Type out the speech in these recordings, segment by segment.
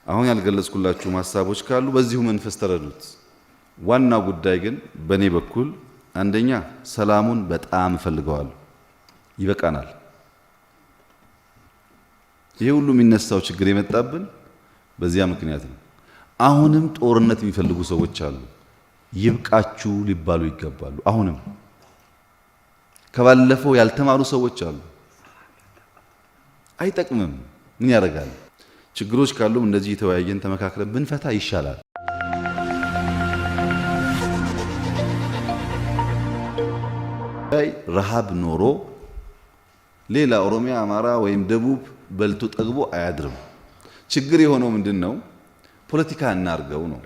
አሁን ያልገለጽኩላችሁ ሐሳቦች ካሉ በዚሁ መንፈስ ተረዱት። ዋና ጉዳይ ግን በኔ በኩል አንደኛ ሰላሙን በጣም እፈልገዋለሁ። ይበቃናል። ይሄ ሁሉ የሚነሳው ችግር የመጣብን በዚያ ምክንያት ነው። አሁንም ጦርነት የሚፈልጉ ሰዎች አሉ። ይብቃችሁ ሊባሉ ይገባሉ። አሁንም ከባለፈው ያልተማሩ ሰዎች አሉ። አይጠቅምም። ምን ያደርጋል? ችግሮች ካሉም እንደዚህ የተወያየን ተመካክረን ብንፈታ ይሻላል። ረሃብ ኖሮ ሌላ ኦሮሚያ፣ አማራ ወይም ደቡብ በልቶ ጠግቦ አያድርም። ችግር የሆነው ምንድነው? ፖለቲካ እናርገው ነው።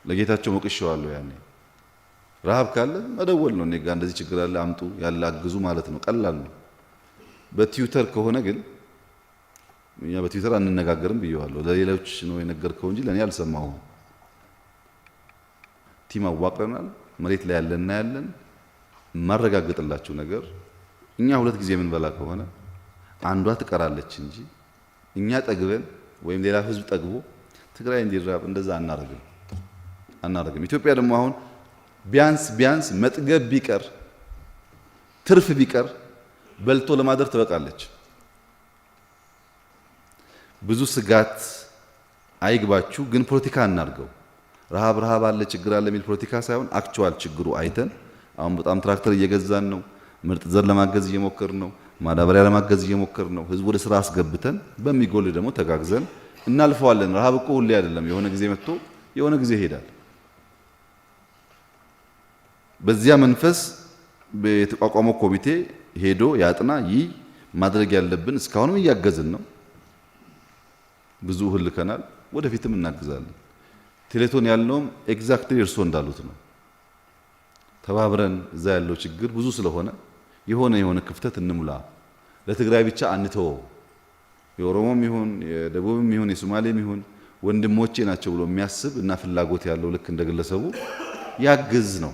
ለጌታቸው ሞቅሼዋለሁ። ያኔ ረሃብ ካለ መደወል ነው። እኔ ጋር እንደዚህ ችግር አለ አምጡ ያለ አግዙ ማለት ነው። ቀላል ነው። በትዊተር ከሆነ ግን እኛ በትዊተር አንነጋገርም ብየዋለሁ። ለሌሎች ነው የነገርከው እንጂ ለኔ አልሰማሁም። ቲም አዋቅረናል። መሬት ላይ ያለና ያለን ማረጋገጥላችሁ ነገር እኛ ሁለት ጊዜ የምንበላ ከሆነ አንዷ ትቀራለች እንጂ እኛ ጠግበን ወይም ሌላ ህዝብ ጠግቦ ትግራይ እንዲራብ እንደዛ አናረግም። ኢትዮጵያ ደግሞ አሁን ቢያንስ መጥገብ ቢቀር ትርፍ ቢቀር በልቶ ለማደር ትበቃለች። ብዙ ስጋት አይግባችሁ፣ ግን ፖለቲካ እናርገው። ረሃብ አለ ችግር አለ የሚል ፖለቲካ ሳይሆን አክቹዋል ችግሩ አይተን አሁን በጣም ትራክተር እየገዛን ነው። ምርጥ ዘር ለማገዝ እየሞከርን ነው። ማዳበሪያ ለማገዝ እየሞከርን ነው። ህዝቡ ወደ ስራ አስገብተን በሚጎል ደግሞ ተጋግዘን እናልፈዋለን። ረሃብ እኮ ሁሌ አይደለም። የሆነ ጊዜ መጥቶ የሆነ ጊዜ ይሄዳል። በዚያ መንፈስ የተቋቋመው ኮሚቴ ሄዶ ያጥና። ይህ ማድረግ ያለብን እስካሁንም እያገዝን ነው። ብዙ እህል ልከናል። ወደፊትም እናግዛለን። ቴሌቶን ያልነውም ኤግዛክትሊ እርሶ እንዳሉት ነው። ተባብረን እዛ ያለው ችግር ብዙ ስለሆነ የሆነ ክፍተት እንሙላ። ለትግራይ ብቻ አንተው። የኦሮሞም ይሁን የደቡብም ይሁን የሶማሌም ይሁን ወንድሞቼ ናቸው ብሎ የሚያስብ እና ፍላጎት ያለው ልክ እንደግለሰቡ ያግዝ ነው።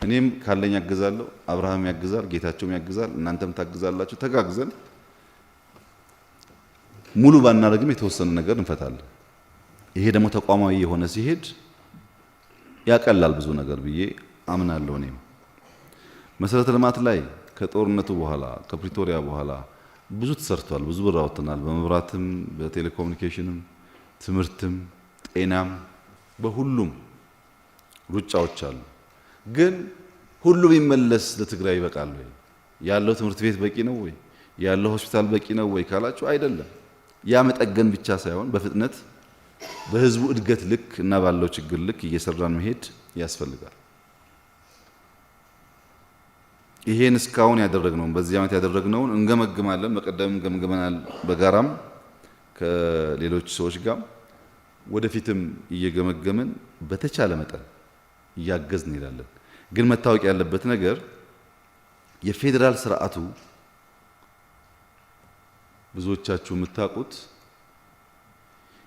እኔም ካለኝ ያግዛለሁ። አብርሃም ያግዛል፣ ጌታቸውም ያግዛል፣ እናንተም ታግዛላችሁ። ተጋግዘን ሙሉ ባናረግም የተወሰነ ነገር እንፈታለን። ይሄ ደግሞ ተቋማዊ የሆነ ሲሄድ ያቀላል ብዙ ነገር ብዬ አምናለሁ። እኔም መሰረተ ልማት ላይ ከጦርነቱ በኋላ ከፕሪቶሪያ በኋላ ብዙ ተሰርቷል። ብዙ ብር አውጥተናል። በመብራትም፣ በቴሌኮሙኒኬሽንም፣ ትምህርትም፣ ጤናም በሁሉም ሩጫዎች አሉ። ግን ሁሉ ቢመለስ ለትግራይ ይበቃል ወይ? ያለው ትምህርት ቤት በቂ ነው ወይ? ያለው ሆስፒታል በቂ ነው ወይ ካላችሁ አይደለም። ያ መጠገን ብቻ ሳይሆን በፍጥነት በህዝቡ እድገት ልክ እና ባለው ችግር ልክ እየሰራን መሄድ ያስፈልጋል። ይሄን እስካሁን ያደረግነውን በዚህ ዓመት ያደረግነውን እንገመግማለን። በቀደም ገምገመናል፣ በጋራም ከሌሎች ሰዎች ጋር ወደፊትም እየገመገምን በተቻለ መጠን እያገዝን እንሄዳለን። ግን መታወቅ ያለበት ነገር የፌዴራል ስርዓቱ ብዙዎቻችሁ የምታውቁት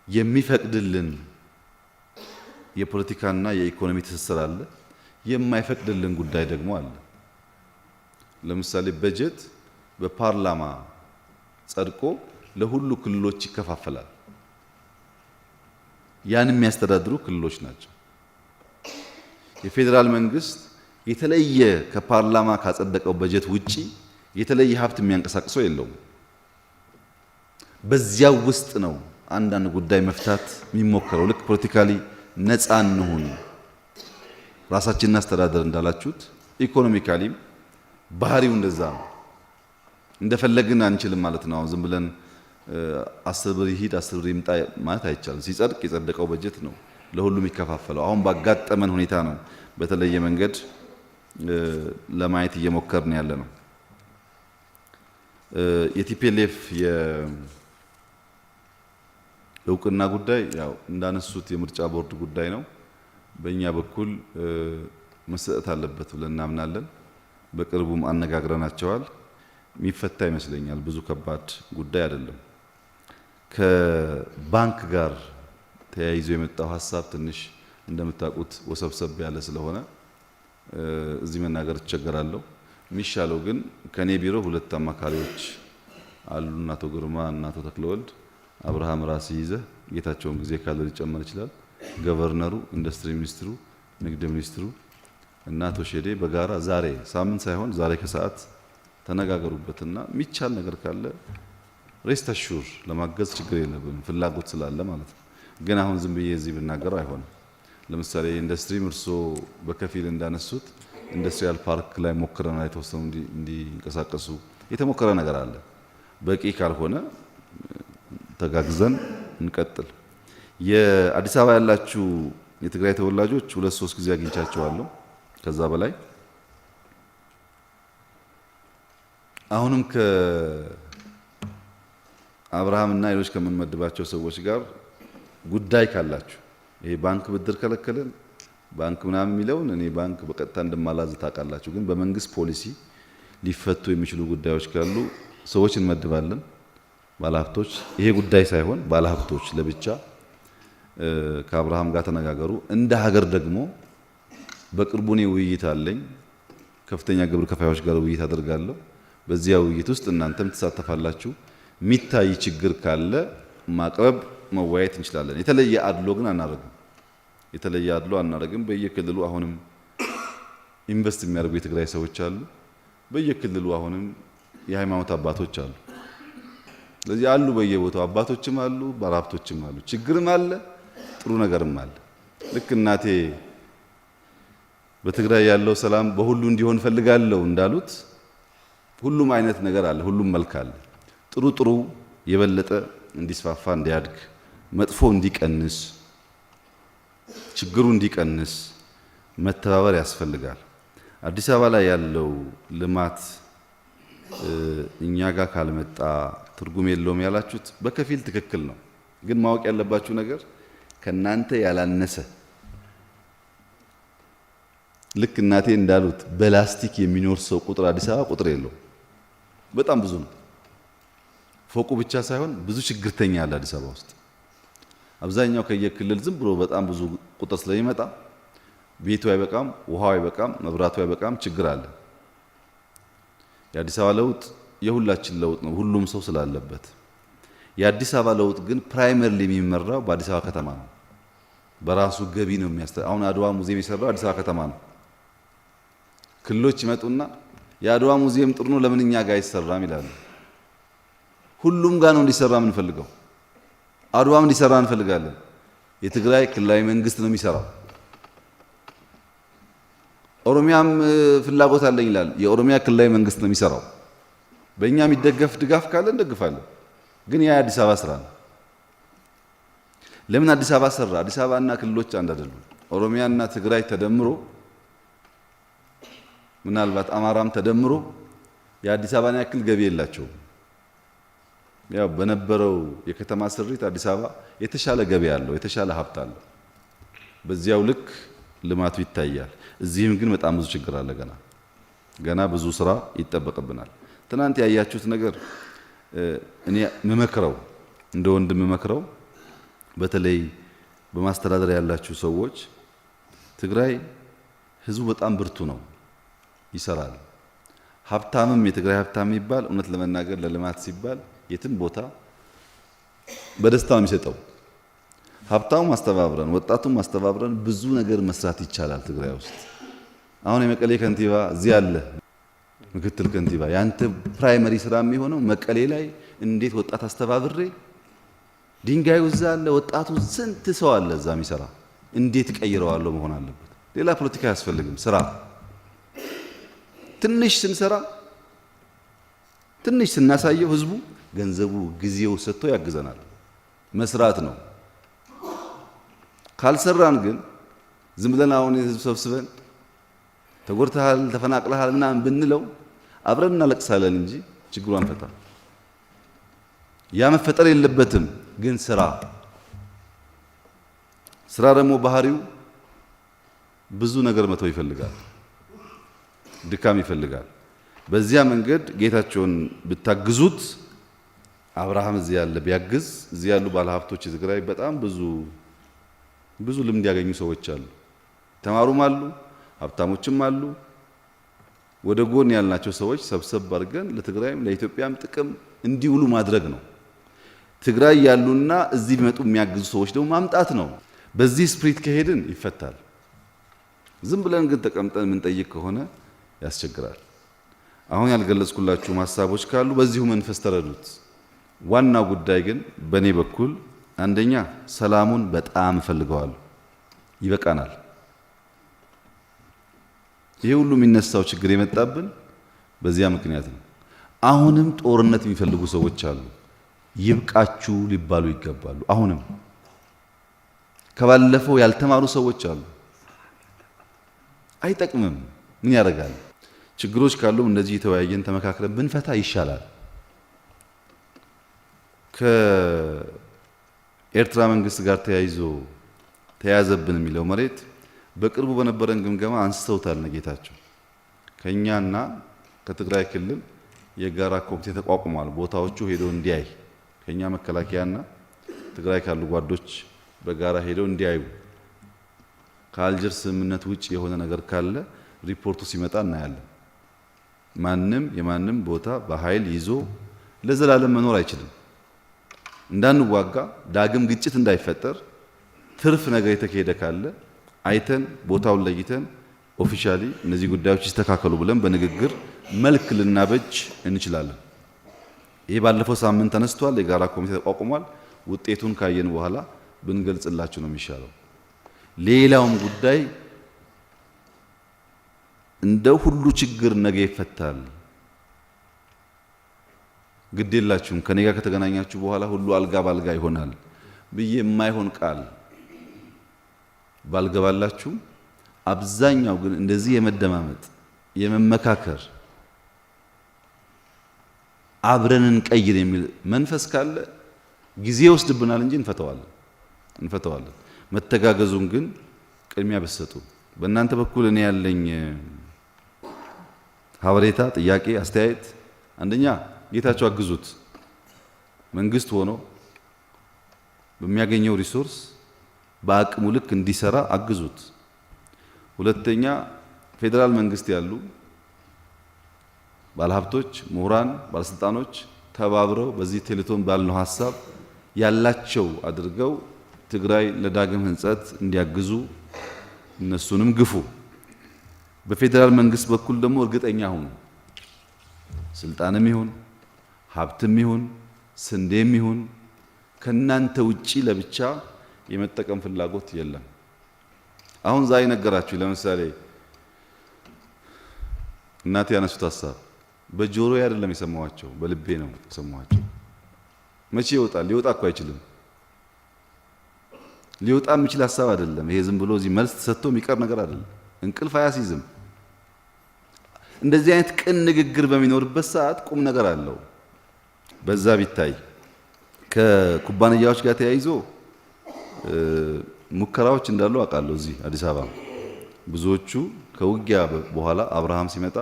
የሚፈቅድልን የፖለቲካና የኢኮኖሚ ትስስር አለ፣ የማይፈቅድልን ጉዳይ ደግሞ አለ። ለምሳሌ በጀት በፓርላማ ጸድቆ ለሁሉ ክልሎች ይከፋፈላል። ያን የሚያስተዳድሩ ክልሎች ናቸው። የፌዴራል መንግስት የተለየ ከፓርላማ ካጸደቀው በጀት ውጪ የተለየ ሀብት የሚያንቀሳቅሰው የለውም። በዚያው ውስጥ ነው አንዳንድ ጉዳይ መፍታት የሚሞከረው። ልክ ፖለቲካሊ ነፃ እንሁን ራሳችንን አስተዳደር እንዳላችሁት ኢኮኖሚካሊም ባህሪው እንደዛ ነው። እንደፈለግን አንችልም ማለት ነው። ዝም ብለን 10 ብር ይሂድ 10 ብር ይምጣ ማለት አይቻልም። ሲጸድቅ የጸደቀው በጀት ነው ለሁሉም ይከፋፈለው። አሁን ባጋጠመን ሁኔታ ነው በተለየ መንገድ ለማየት እየሞከርን ያለ ነው። የቲፒኤልኤፍ የእውቅና ጉዳይ ያው እንዳነሱት የምርጫ ቦርድ ጉዳይ ነው። በእኛ በኩል መሰጠት አለበት ብለን እናምናለን። በቅርቡም አነጋግረናቸዋል። የሚፈታ ይመስለኛል። ብዙ ከባድ ጉዳይ አይደለም። ከባንክ ጋር ተያይዞ የመጣው ሀሳብ ትንሽ እንደምታውቁት ወሰብሰብ ያለ ስለሆነ እዚህ መናገር እቸገራለሁ። የሚሻለው ግን ከኔ ቢሮ ሁለት አማካሪዎች አሉ፣ አቶ ግርማ እና አቶ ተክለወልድ። አብርሃም ራስ ይዘህ ጌታቸውን ጊዜ ካለ ሊጨመር ይችላል። ገቨርነሩ፣ ኢንዱስትሪ ሚኒስትሩ፣ ንግድ ሚኒስትሩ እና አቶ ሼዴ በጋራ ዛሬ ሳምንት ሳይሆን ዛሬ ከሰዓት ተነጋገሩበትና የሚቻል ነገር ካለ ሬስት አሹር ለማገዝ ችግር የለብንም ፍላጎት ስላለ ማለት ነው። ግን አሁን ዝም ብዬ እዚህ ብናገረው አይሆንም። ለምሳሌ ኢንዱስትሪ ምርሶ በከፊል እንዳነሱት ኢንዱስትሪያል ፓርክ ላይ ሞክረናል። የተወሰኑ እንዲንቀሳቀሱ የተሞከረ ነገር አለ። በቂ ካልሆነ ተጋግዘን እንቀጥል። የአዲስ አበባ ያላችሁ የትግራይ ተወላጆች 2-3 ጊዜ አግኝቻቸዋለሁ ከዛ በላይ አሁንም ከአብርሃምና ሌሎች ከምንመድባቸው ሰዎች ጋር ጉዳይ ካላችሁ ይሄ ባንክ ብድር ከለከለን ባንክ ምናምን የሚለውን እኔ ባንክ በቀጥታ እንደማላዝ ታውቃላችሁ። ግን በመንግስት ፖሊሲ ሊፈቱ የሚችሉ ጉዳዮች ካሉ ሰዎች እንመድባለን። ባለሀብቶች ይሄ ጉዳይ ሳይሆን ባለሀብቶች ለብቻ ከአብርሃም ጋር ተነጋገሩ። እንደ ሀገር ደግሞ በቅርቡ እኔ ውይይት አለኝ ከፍተኛ ግብር ከፋዮች ጋር ውይይት አደርጋለሁ። በዚያ ውይይት ውስጥ እናንተም ትሳተፋላችሁ። የሚታይ ችግር ካለ ማቅረብ መወያየት እንችላለን። የተለየ አድሎ ግን አናደርግም። የተለየ አድሎ አናደርግም። በየክልሉ አሁንም ኢንቨስት የሚያደርጉ የትግራይ ሰዎች አሉ። በየክልሉ አሁንም የሃይማኖት አባቶች አሉ። ስለዚህ አሉ በየቦታው አባቶችም አሉ፣ ባለሀብቶችም አሉ። ችግርም አለ፣ ጥሩ ነገርም አለ። ልክ እናቴ በትግራይ ያለው ሰላም በሁሉ እንዲሆን ፈልጋለሁ እንዳሉት ሁሉም አይነት ነገር አለ፣ ሁሉም መልክ አለ። ጥሩ የበለጠ እንዲስፋፋ እንዲያድግ፣ መጥፎ እንዲቀንስ፣ ችግሩ እንዲቀንስ መተባበር ያስፈልጋል። አዲስ አበባ ላይ ያለው ልማት እኛ ጋር ካልመጣ ትርጉም የለውም ያላችሁት በከፊል ትክክል ነው። ግን ማወቅ ያለባችሁ ነገር ከናንተ ያላነሰ ልክ እናቴ እንዳሉት በላስቲክ የሚኖር ሰው ቁጥር አዲስ አበባ ቁጥር የለውም። በጣም ብዙ ነው። ፎቁ ብቻ ሳይሆን ብዙ ችግርተኛ አለ አዲስ አበባ ውስጥ። አብዛኛው ከየክልል ዝም ብሎ በጣም ብዙ ቁጥር ስለሚመጣ ቤቱ አይበቃም፣ ውሃው አይበቃም፣ መብራቱ አይበቃም፣ ችግር አለ። የአዲስ አበባ ለውጥ የሁላችን ለውጥ ነው፣ ሁሉም ሰው ስላለበት። የአዲስ አበባ ለውጥ ግን ፕራይመሪሊ የሚመራው በአዲስ አበባ ከተማ ነው። በራሱ ገቢ ነው አሁን አድዋ ሙዚየም የሰራው አዲስ አበባ ከተማ ነው። ክልሎች ይመጡና የአድዋ ሙዚየም ጥሩ ነው ለምን እኛ ጋር አይሰራም ይላሉ። ሁሉም ጋር ነው እንዲሰራ የምንፈልገው። አድዋም እንዲሰራ እንፈልጋለን። የትግራይ ክልላዊ መንግስት ነው የሚሰራው። ኦሮሚያም ፍላጎት አለኝ ይላል። የኦሮሚያ ክልላዊ መንግስት ነው የሚሰራው። በእኛ የሚደገፍ ድጋፍ ካለ እንደግፋለን። ግን ያ የአዲስ አበባ ስራ ነው። ለምን አዲስ አበባ ሰራ? አዲስ አበባና ክልሎች አንድ አይደሉም። ኦሮሚያና ትግራይ ተደምሮ ምናልባት አማራም ተደምሮ የአዲስ አበባን ያክል ገቢ የላቸውም። ያው በነበረው የከተማ ስሪት አዲስ አበባ የተሻለ ገቢ አለው፣ የተሻለ ሀብት አለው። በዚያው ልክ ልማቱ ይታያል። እዚህም ግን በጣም ብዙ ችግር አለ። ገና ብዙ ስራ ይጠበቅብናል። ትናንት ያያችሁት ነገር እኔ የምመክረው እንደ ወንድም የምመክረው በተለይ በማስተዳደር ያላችሁ ሰዎች ትግራይ ህዝቡ በጣም ብርቱ ነው፣ ይሰራል። ሀብታምም የትግራይ ሀብታም ይባል እውነት ለመናገር ለልማት ሲባል የትም ቦታ በደስታ ነው የሚሰጠው። ሀብታሙ ማስተባብረን ወጣቱም ማስተባብረን ብዙ ነገር መስራት ይቻላል ትግራይ ውስጥ። አሁን የመቀሌ ከንቲባ እዚህ አለ፣ ምክትል ከንቲባ ያንተ ፕራይመሪ ስራ የሚሆነው መቀሌ ላይ እንዴት ወጣት አስተባብሬ ድንጋዩ እዛ አለ፣ ወጣቱ ስንት ሰው አለ እዛ የሚሰራ እንዴት ቀይረዋለሁ መሆን አለበት። ሌላ ፖለቲካ አያስፈልግም። ስራ ትንሽ ስንሰራ ትንሽ ስናሳየው ህዝቡ ገንዘቡ ጊዜው ሰጥቶ ያግዘናል። መስራት ነው። ካልሰራን ግን ዝም ብለን አሁን የህዝብ ሰብስበን ተጎድተሃል ተፈናቅለሃል ምናምን ብንለው አብረን እናለቅሳለን እንጂ ችግሩ አንፈታ። ያ መፈጠር የለበትም። ግን ስራ ደግሞ ባህሪው ብዙ ነገር መተው ይፈልጋል፣ ድካም ይፈልጋል። በዚያ መንገድ ጌታቸውን ብታግዙት አብርሃም እዚህ ያለ ቢያግዝ እዚህ ያሉ ባለሀብቶች የትግራይ በጣም ብዙ ልምድ ያገኙ ሰዎች አሉ። ተማሩም አሉ፣ ሀብታሞችም አሉ። ወደ ጎን ያልናቸው ሰዎች ሰብሰብ አድርገን ለትግራይም ለኢትዮጵያም ጥቅም እንዲውሉ ማድረግ ነው። ትግራይ ያሉና እዚህ ቢመጡ የሚያግዙ ሰዎች ደግሞ ማምጣት ነው። በዚህ ስፕሪት ከሄድን ይፈታል። ዝም ብለን ግን ተቀምጠን የምንጠይቅ ከሆነ ያስቸግራል። አሁን ያልገለጽኩላችሁ ሐሳቦች ካሉ በዚሁ መንፈስ ተረዱት። ዋናው ጉዳይ ግን በኔ በኩል አንደኛ ሰላሙን በጣም እፈልገዋለሁ። ይበቃናል። ይሄ ሁሉ የሚነሳው ችግር የመጣብን በዚያ ምክንያት ነው። አሁንም ጦርነት የሚፈልጉ ሰዎች አሉ። ይብቃችሁ ሊባሉ ይገባሉ። አሁንም ከባለፈው ያልተማሩ ሰዎች አሉ። አይጠቅምም። ምን ያደርጋል? ችግሮች ካሉ እንደዚህ የተወያየን ተመካክረን ብንፈታ ይሻላል። ከኤርትራ መንግስት ጋር ተያያዘብን የሚለው መሬት በቅርቡ በነበረን ግምገማ አንስተውታል። ነጌታቸው ከኛና ከትግራይ ክልል የጋራ ኮሚቴ ተቋቁሟል። ቦታዎቹ ሄደው እንዲያይ ከኛ መከላከያና ትግራይ ካሉ ጓዶች በጋራ ሄደው እንዲያዩ ከአልጀርስ ስምምነት ውጭ የሆነ ነገር ካለ ሪፖርቱ ሲመጣ እናያለን። ማንም የማንም ቦታ በኃይል ይዞ ለዘላለም መኖር አይችልም። እንዳንዋጋ ዳግም ግጭት እንዳይፈጠር ትርፍ ነገር የተካሄደ ካለ አይተን ቦታውን ለይተን ኦፊሻሊ እነዚህ ጉዳዮች ይስተካከሉ ብለን በንግግር መልክ ልናበጅ እንችላለን። ይሄ ባለፈው ሳምንት ተነስቷል። የጋራ ኮሚቴ ተቋቁሟል። ውጤቱን ካየን በኋላ ብንገልጽላችሁ ነው የሚሻለው። ሌላውም ጉዳይ እንደ ሁሉ ችግር ነገ ይፈታል፣ ግድ የላችሁም ከኔ ጋር ከተገናኛችሁ በኋላ ሁሉ አልጋ ባልጋ ይሆናል ብዬ የማይሆን ቃል ባልገባላችሁ፣ አብዛኛው ግን እንደዚህ የመደማመጥ የመመካከር አብረን እንቀይር የሚል መንፈስ ካለ ጊዜ ይወስድብናል እንጂ እንፈተዋለን። መተጋገዙን ግን ቅድሚያ በሰጡ። በእናንተ በኩል እኔ ያለኝ ሀበሬታ፣ ጥያቄ፣ አስተያየት አንደኛ ጌታቸው አግዙት። መንግስት ሆኖ በሚያገኘው ሪሶርስ በአቅሙ ልክ እንዲሰራ አግዙት። ሁለተኛ ፌዴራል መንግስት ያሉ ባለሀብቶች፣ ምሁራን፣ ባለስልጣኖች ተባብረው በዚህ ቴሌቶን ባልነው ሀሳብ ያላቸው አድርገው ትግራይ ለዳግም ህንጸት እንዲያግዙ እነሱንም ግፉ። በፌዴራል መንግስት በኩል ደግሞ እርግጠኛ ሁኑ። ስልጣንም ይሁን ሀብትም ይሁን ስንዴም ይሁን ከናንተ ውጪ ለብቻ የመጠቀም ፍላጎት የለም። አሁን ዛሬ ነገራችሁ። ለምሳሌ እናቴ ያነሱት ሀሳብ በጆሮዬ አይደለም የሰማኋቸው፣ በልቤ ነው የሰማኋቸው። መቼ ይወጣል? ሊወጣ እኮ አይችልም። ሊወጣ የሚችል ሀሳብ አይደለም። ይሄ ዝም ብሎ እዚህ መልስ ተሰጥቶ የሚቀር ነገር አይደለም። እንቅልፍ አያስይዝም። እንደዚህ አይነት ቅን ንግግር በሚኖርበት ሰዓት ቁም ነገር አለው። በዛ ቢታይ ከኩባንያዎች ጋር ተያይዞ ሙከራዎች እንዳሉ አውቃለሁ። እዚህ አዲስ አበባ ብዙዎቹ ከውጊያ በኋላ አብርሃም ሲመጣ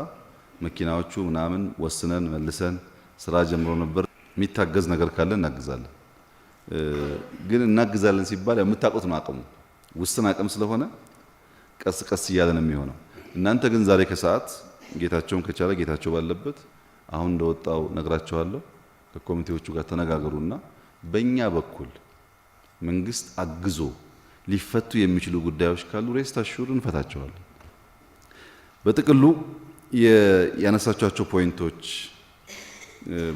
መኪናዎቹ ምናምን ወስነን መልሰን ስራ ጀምሮ ነበር። የሚታገዝ ነገር ካለ እናግዛለን። ግን እናግዛለን ሲባል የምታውቁት ነው፣ አቅሙ ውስን አቅም ስለሆነ ቀስ ቀስ እያለ ነው የሚሆነው። እናንተ ግን ዛሬ ከሰዓት ጌታቸውን ከቻለ ጌታቸው ባለበት አሁን እንደወጣው ነግራቸዋለሁ። ከኮሚቴዎቹ ጋር ተነጋገሩና በእኛ በኩል መንግስት አግዞ ሊፈቱ የሚችሉ ጉዳዮች ካሉ ሬስት አሹር እንፈታቸዋለን። በጥቅሉ ያነሳቻቸው ፖይንቶች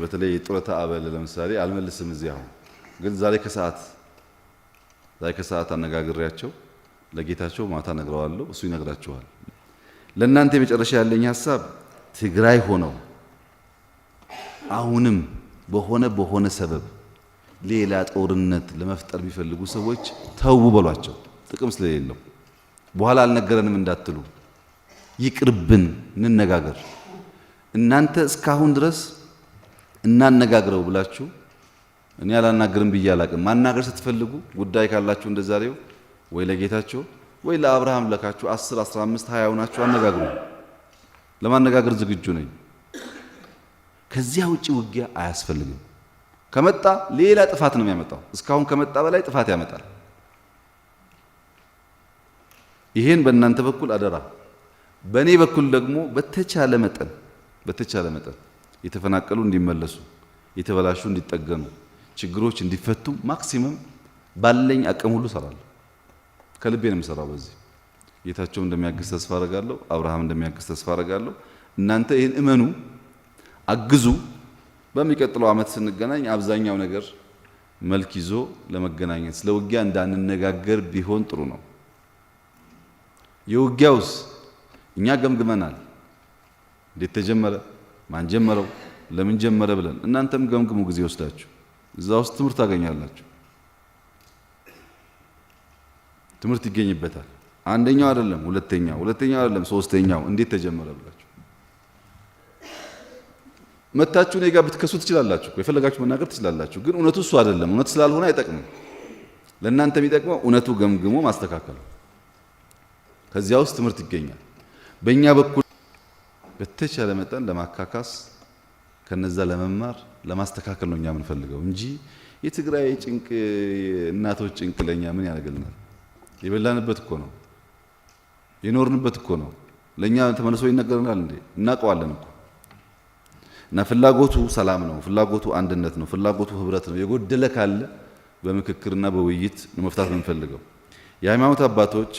በተለይ የጡረታ አበል ለምሳሌ አልመልስም እዚህ አሁን ግን ዛሬ ከሰዓት አነጋግሬያቸው ለጌታቸው ማታ ነግረዋለሁ። እሱ ይነግራቸዋል። ለእናንተ የመጨረሻ ያለኝ ሀሳብ ትግራይ ሆነው አሁንም በሆነ ሰበብ ሌላ ጦርነት ለመፍጠር የሚፈልጉ ሰዎች ተው በሏቸው። ጥቅም ስለሌለው በኋላ አልነገረንም እንዳትሉ፣ ይቅርብን፣ እንነጋገር። እናንተ እስካሁን ድረስ እናነጋግረው ብላችሁ እኔ አላናገርም ብዬ አላቅም። ማናገር ስትፈልጉ ጉዳይ ካላችሁ እንደዛሬው ወይ ለጌታቸው ወይ ለአብርሃም ለካችሁ 10 15 20 ሆናችሁ አነጋግሩ። ለማነጋገር ዝግጁ ነኝ። ከዚያ ውጪ ውጊያ አያስፈልግም። ከመጣ ሌላ ጥፋት ነው የሚያመጣው። እስካሁን ከመጣ በላይ ጥፋት ያመጣል። ይሄን በእናንተ በኩል አደራ። በእኔ በኩል ደግሞ በተቻለ መጠን የተፈናቀሉ እንዲመለሱ፣ የተበላሹ እንዲጠገኑ፣ ችግሮች እንዲፈቱ ማክሲመም ባለኝ አቅም ሁሉ እሰራለሁ። ከልቤ ነው የምሰራው። በዚህ ጌታቸው እንደሚያግዝ ተስፋ አደርጋለሁ። አብርሃም እንደሚያግዝ ተስፋ አደርጋለሁ። እናንተ ይህን እመኑ፣ አግዙ። በሚቀጥለው ዓመት ስንገናኝ አብዛኛው ነገር መልክ ይዞ ለመገናኘት ስለ ውጊያ እንዳንነጋገር ቢሆን ጥሩ ነው። የውጊያውስ እኛ ገምግመናል። እንዴት ተጀመረ፣ ማን ጀመረው፣ ለምን ጀመረ ብለን እናንተም ገምግሙ ጊዜ ወስዳችሁ። እዛ ውስጥ ትምህርት ታገኛላችሁ። ትምህርት ይገኝበታል። አንደኛው አይደለም ሁለተኛው አይደለም ሶስተኛው እንዴት ተጀመረ ብላችሁ መታችሁ እኔ ጋር ብትከሱ ትችላላችሁ። የፈለጋችሁ መናገር ትችላላችሁ። ግን እውነቱ እሱ አይደለም። እውነት ስላልሆነ አይጠቅምም። ለእናንተ የሚጠቅመው እውነቱ ገምግሞ ማስተካከል። ከዚያ ውስጥ ትምህርት ይገኛል። በእኛ በኩል በተቻለ መጠን ለማካካስ ከነዛ ለመማር ለማስተካከል ነው እኛ የምንፈልገው እንጂ የትግራይ ጭንቅ እናቶች ጭንቅ ለኛ ምን ያደርግልናል? የበላንበት እኮ ነው፣ የኖርንበት እኮ ነው። ለኛ ተመልሶ ይነገረናል እንዴ? እናውቀዋለን እኮ። እና ፍላጎቱ ሰላም ነው፣ ፍላጎቱ አንድነት ነው፣ ፍላጎቱ ህብረት ነው። የጎደለ ካለ በምክክርና በውይይት መፍታት ነው የምንፈልገው። የሃይማኖት አባቶች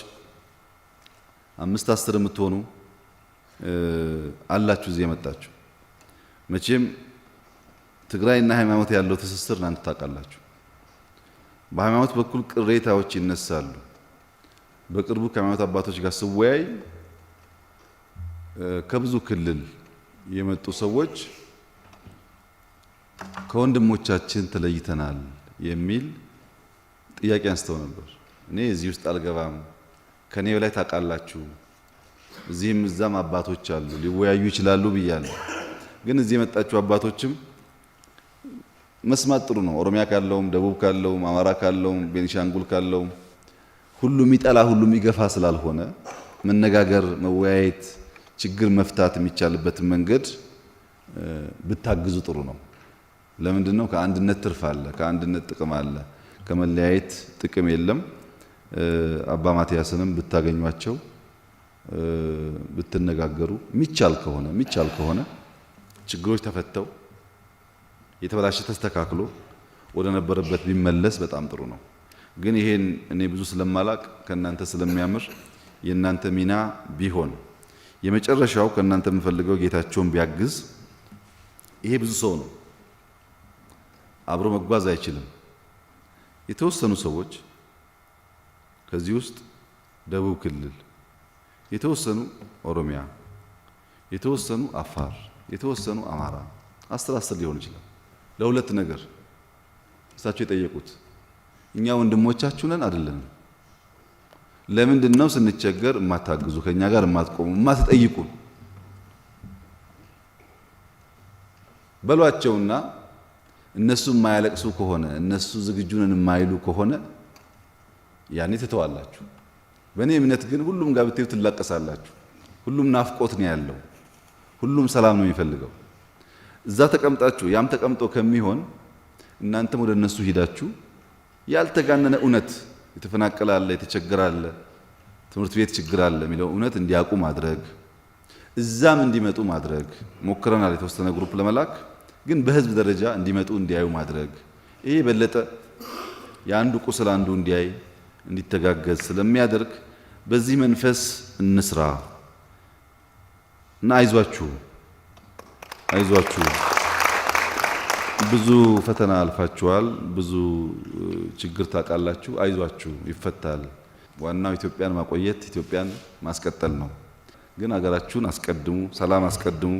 5-10 የምትሆኑ አላችሁ እዚህ የመጣችሁ። መቼም ትግራይና ሃይማኖት ያለው ትስስር እናንተ ታውቃላችሁ። በሃይማኖት በኩል ቅሬታዎች ይነሳሉ። በቅርቡ ከሃይማኖት አባቶች ጋር ስወያይ ከብዙ ክልል የመጡ ሰዎች ከወንድሞቻችን ተለይተናል የሚል ጥያቄ አንስተው ነበር። እኔ እዚህ ውስጥ አልገባም፣ ከኔ በላይ ታውቃላችሁ፣ እዚህም እዛም አባቶች አሉ ሊወያዩ ይችላሉ ብያለሁ። ግን እዚህ የመጣችሁ አባቶችም መስማት ጥሩ ነው። ኦሮሚያ ካለውም፣ ደቡብ ካለውም፣ አማራ ካለውም፣ ቤኒሻንጉል ካለውም ሁሉም ይጠላ ሁሉም ይገፋ ስላልሆነ መነጋገር፣ መወያየት፣ ችግር መፍታት የሚቻልበትን መንገድ ብታግዙ ጥሩ ነው። ለምንድን ነው? ከአንድነት ትርፍ አለ፣ ከአንድነት ጥቅም አለ፣ ከመለያየት ጥቅም የለም። አባ ማቲያስንም ብታገኟቸው ብትነጋገሩ የሚቻል ከሆነ ችግሮች ተፈተው የተበላሸ ተስተካክሎ ወደ ነበረበት ቢመለስ በጣም ጥሩ ነው። ግን ይሄን እኔ ብዙ ስለማላቅ ከእናንተ ስለሚያምር የእናንተ ሚና ቢሆን የመጨረሻው ከእናንተ የምፈልገው ጌታቸውን ቢያግዝ። ይሄ ብዙ ሰው ነው፣ አብሮ መጓዝ አይችልም። የተወሰኑ ሰዎች ከዚህ ውስጥ ደቡብ ክልል፣ የተወሰኑ ኦሮሚያ፣ የተወሰኑ አፋር፣ የተወሰኑ አማራ 10 ሊሆን ይችላል። ለሁለት ነገር እሳቸው የጠየቁት እኛ ወንድሞቻችሁ ነን አይደለም? ለምንድን ነው ስንቸገር የማታግዙ ከኛ ጋር የማትቆሙ የማትጠይቁ በሏቸውና እነሱ የማያለቅሱ ከሆነ እነሱ ዝግጁ ነን የማይሉ ከሆነ ያኔ ትተዋላችሁ። በእኔ እምነት ግን ሁሉም ጋር ብትሄዱ ትላቀሳላችሁ። ሁሉም ናፍቆት ነው ያለው፣ ሁሉም ሰላም ነው የሚፈልገው። እዛ ተቀምጣችሁ ያም ተቀምጦ ከሚሆን እናንተም ወደ እነሱ ሂዳችሁ ያልተጋነነ እውነት የተፈናቀለ አለ፣ የተቸገረ አለ፣ ትምህርት ቤት ችግር አለ የሚለው እውነት እንዲያውቁ ማድረግ፣ እዛም እንዲመጡ ማድረግ ሞክረናል። የተወሰነ ግሩፕ ለመላክ ግን በህዝብ ደረጃ እንዲመጡ እንዲያዩ ማድረግ። ይሄ የበለጠ የአንዱ ቁስል አንዱ እንዲያይ እንዲተጋገዝ ስለሚያደርግ በዚህ መንፈስ እንስራ እና አይዟችሁ። ብዙ ፈተና አልፋችኋል፣ ብዙ ችግር ታውቃላችሁ። አይዟችሁ፣ ይፈታል። ዋናው ኢትዮጵያን ማቆየት፣ ኢትዮጵያን ማስቀጠል ነው። ግን ሀገራችሁን አስቀድሙ፣ ሰላም አስቀድሙ።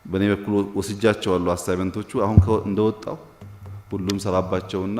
በእኔ በኩል ወስጃቸዋለሁ አሳይመንቶቹ። አሁን እንደወጣው ሁሉም ሰራባቸውና